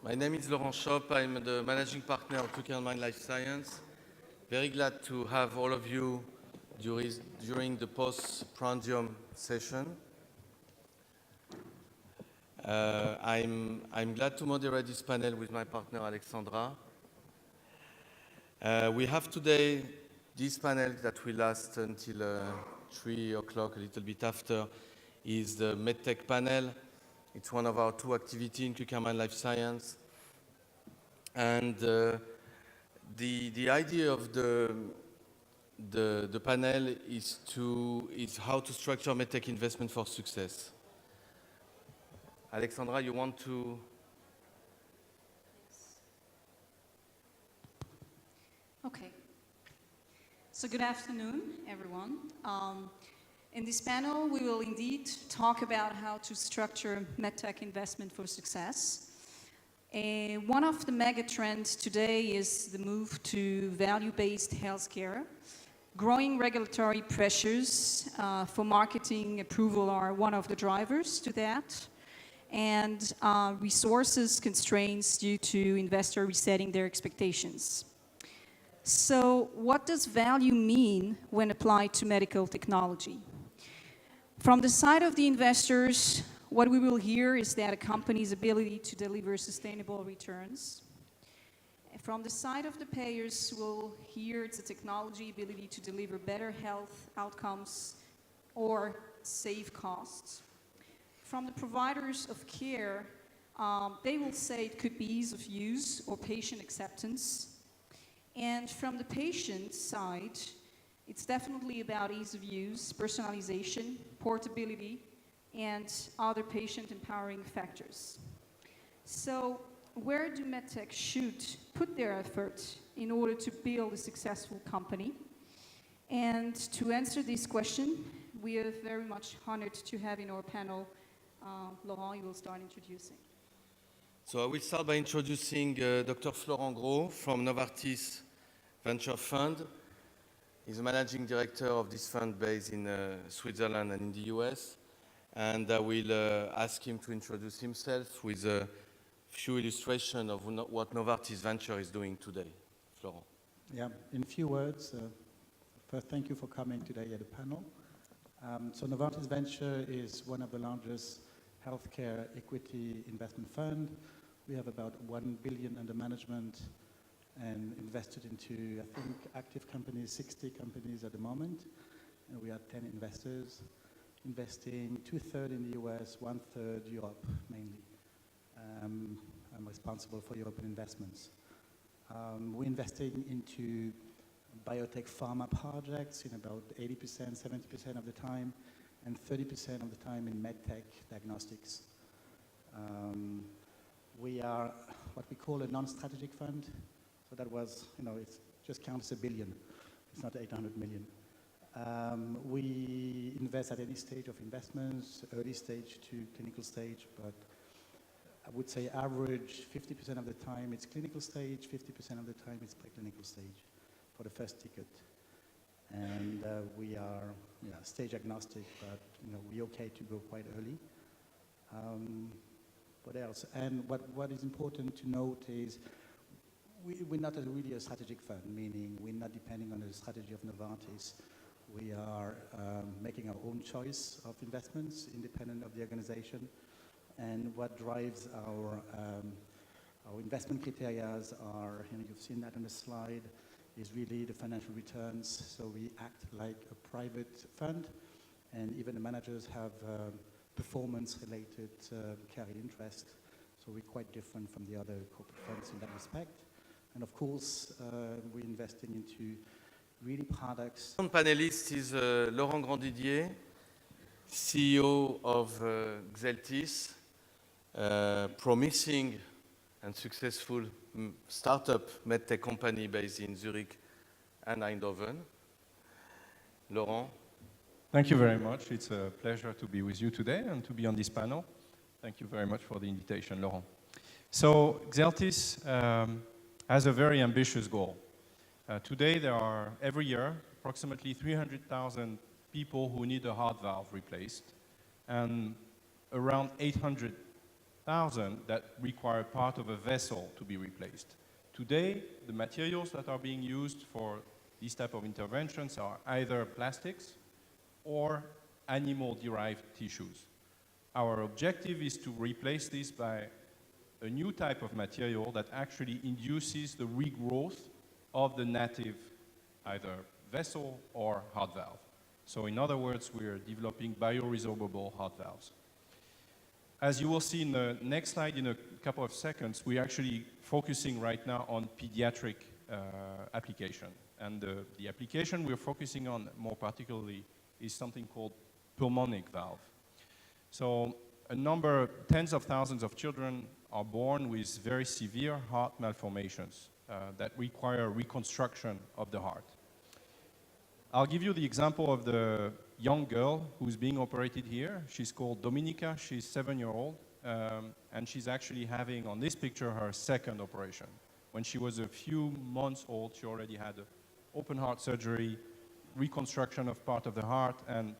My name is Laurent Schopp. I'm the managing partner of Tuckerman Life Science. Very glad to have all of you during the postprandial session. I'm glad to moderate this panel with my partner Alexandra. We have today this panel that will last until 3 o'clock, a little bit after, is the Medtech panel. It's one of our two activities in Tuckerman Life Science. And the idea of the panel is how to structure Medtech investment for success. Alexandra, you want to? Okay. So good afternoon, everyone. In this panel, we will indeed talk about how to structure Medtech investment for success. One of the mega trends today is the move to value-based healthcare. Growing regulatory pressures for marketing approval are one of the drivers to that. And resources constraints due to investor resetting their expectations. So what does value mean when applied to medical technology? From the side of the investors, what we will hear is that a company's ability to deliver sustainable returns. From the side of the payers, we'll hear it's a technology ability to deliver better health outcomes or save costs. From the providers of care, they will say it could be ease of use or patient acceptance. And from the patient side, it's definitely about ease of use, personalization, portability, and other patient empowering factors. So where do Medtech should put their effort in order to build a successful company? And to answer this question, we are very much honored to have in our panel Laurent, you will start introducing. So I will start by introducing Dr. Florent Gros from Novartis Venture Fund. He's the managing director of this fund based in Switzerland and in the US. And I will ask him to introduce himself with a few illustrations of what Novartis Venture is doing today. Florent. Yeah, in a few words, first thank you for coming today at the panel. So Novartis Venture is one of the largest healthcare equity investment fund. We have about 1 billion under management and invested into, I think, active companies, 60 companies at the moment. And we are 10 investors, investing 2/3 in the US, 1/3 Europe mainly. I'm responsible for European investments. We're investing into biotech pharma projects in about 80%, 70% of the time, and 30% of the time in medtech diagnostics. We are what we call a non-strategic fund. So that was, it just counts $1 billion. It's not 800 million. We invest at any stage of investments, early stage to clinical stage, but I would say average 50% of the time it's clinical stage, 50% of the time it's preclinical stage for the first ticket. And we are stage agnostic, but we're okay to go quite early. What else? And what is important to note is we're not really a strategic fund, meaning we're not depending on the strategy of Novartis. We are making our own choice of investments, independent of the organization. And what drives our investment criteria are, you've seen that on the slide, is really the financial returns. So we act like a private fund, and even the managers have performance-related carry interest. So we're quite different from the other corporate funds in that respect. And of course, we're investing into really products. One panelist is Laurent Grandidier, CEO of Xeltis, promising and successful startup medtech company based in Zurich and Eindhoven. Laurent. Thank you very much. It's a pleasure to be with you today and to be on this panel. Thank you very much for the invitation, Laurent. So Xeltis has a very ambitious goal. Today there are, every year, approximately 300,000 people who need a heart valve replaced, and around 800 100,000 that require part of a vessel to be replaced. Today, the materials that are being used for these type of interventions are either plastics or animal-derived tissues. Our objective is to replace this by a new type of material that actually induces the regrowth of the native either vessel or heart valve. So in other words, we're developing bioresorbable heart valves. As you will see in the next slide in a couple of seconds, we're actually focusing right now on pediatric application. And the application we're focusing on more particularly is something called pulmonic valve. So tens of thousands of children are born with very severe heart malformations that require reconstruction of the heart. I'll give you the example of the young girl who's being operated here. She's called Dominica. She's 7-year-old, and she's actually having, on this picture, her second operation. When she was a few months old, she already had open heart surgery, reconstruction of part of the heart, and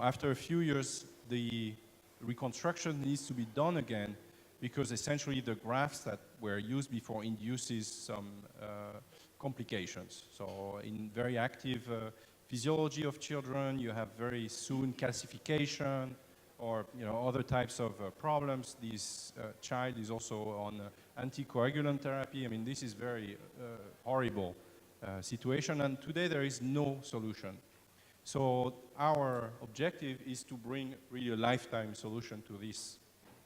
after a few years, the reconstruction needs to be done again because essentially the grafts that were used before induces some complications. So in very active physiology of children, you have very soon calcification or other types of problems. This child is also on anticoagulant therapy. I mean, this is very horrible situation, and today there is no solution. So our objective is to bring really a lifetime solution to these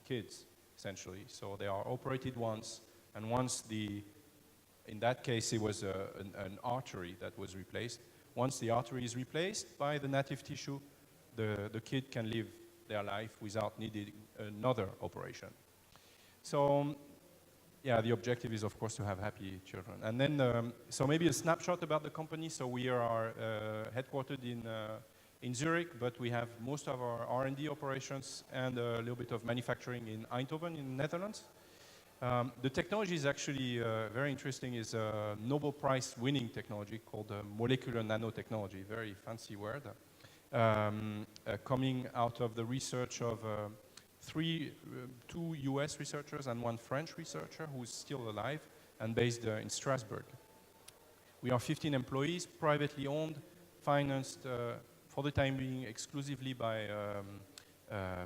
kids, essentially. So they are operated once, and once in that case, it was an artery that was replaced. Once the artery is replaced by the native tissue, the kid can live their life without needing another operation. So, yeah, the objective is, of course, to have happy children. And then, so maybe a snapshot about the company. So we are headquartered in Zurich, but we have most of our R&D operations and a little bit of manufacturing in Eindhoven in the Netherlands. The technology is actually very interesting. It's a Nobel Prize winning technology called molecular nanotechnology, very fancy word, coming out of the research of two US researchers and one French researcher who is still alive and based in Strasbourg. We are 15 employees, privately owned, financed for the time being exclusively by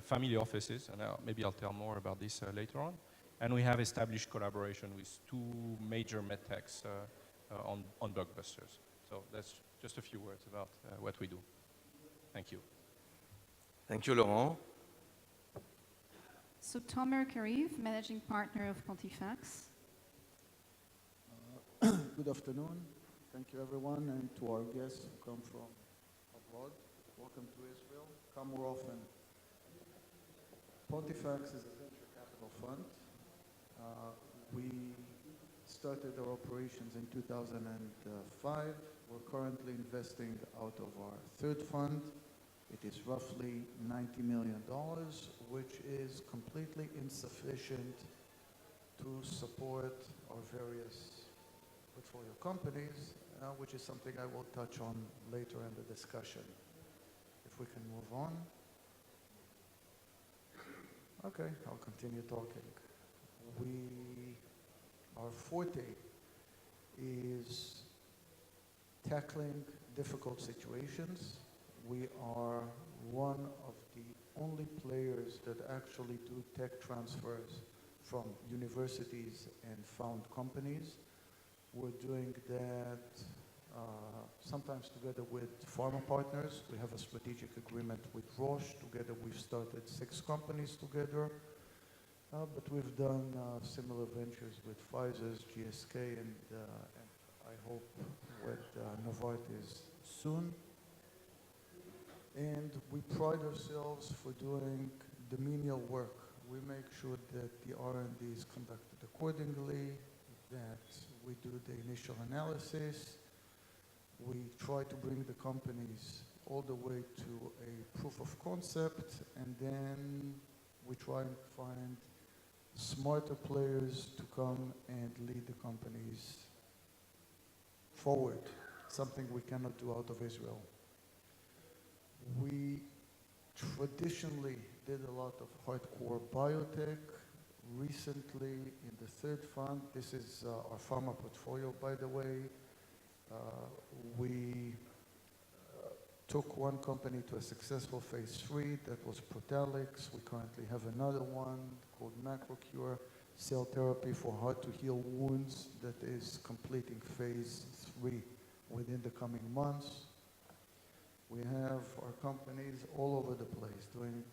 family offices, and maybe I'll tell more about this later on. And we have established collaboration with two major medtechs on blockbusters. So that's just a few words about what we do. Thank you. Thank you, Laurent. So Tomer Kariv, Managing Partner of Pontifax. Good afternoon. Thank you, everyone, and to our guests who come from abroad. Welcome to Israel. Come more often. Pontifax is a venture capital fund. We started our operations in 2005. We're currently investing out of our third fund. It is roughly $90 million, which is completely insufficient to support our various portfolio companies, which is something I will touch on later in the discussion. If we can move on. Okay, I'll continue talking. Our forte is tackling difficult situations. We are one of the only players that actually do tech transfers from universities and found companies. We're doing that sometimes together with pharma partners. We have a strategic agreement with Roche. Together we've started 6 companies together. But we've done similar ventures with Pfizer, GSK, and I hope with Novartis soon. And we pride ourselves for doing the menial work. We make sure that the R&D is conducted accordingly, that we do the initial analysis. We try to bring the companies all the way to a proof of concept, and then we try and find smarter players to come and lead the companies forward, something we cannot do out of Israel. We traditionally did a lot of hardcore biotech. recently in the third fund. This is our pharma portfolio, by the way. We took one company to a successful phase 3, that was Protalix. We currently have another one called MacroCure, cell therapy for hard-to-heal wounds, that is completing phase 3 within the coming months. We have our companies all over the place doing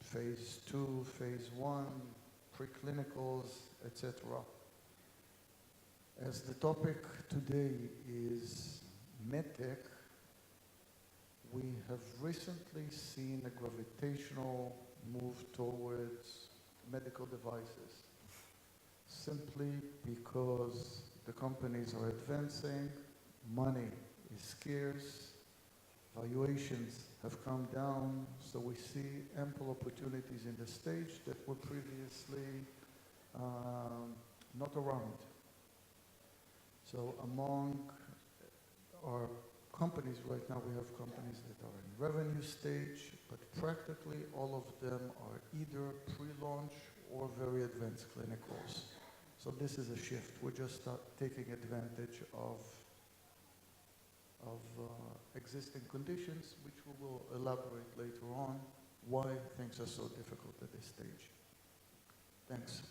phase 2, phase 1, preclinicals, etc. As the topic today is Medtech, we have recently seen a gravitational move towards medical devices, simply because the companies are advancing, money is scarce, valuations have come down, so we see ample opportunities in the stage that were previously not around. So among our companies right now, we have companies that are in revenue stage, but practically all of them are either pre-launch or very advanced clinicals. So this is a shift. We're just taking advantage of existing conditions, which we will elaborate later on, why things are so difficult at this stage. Thanks.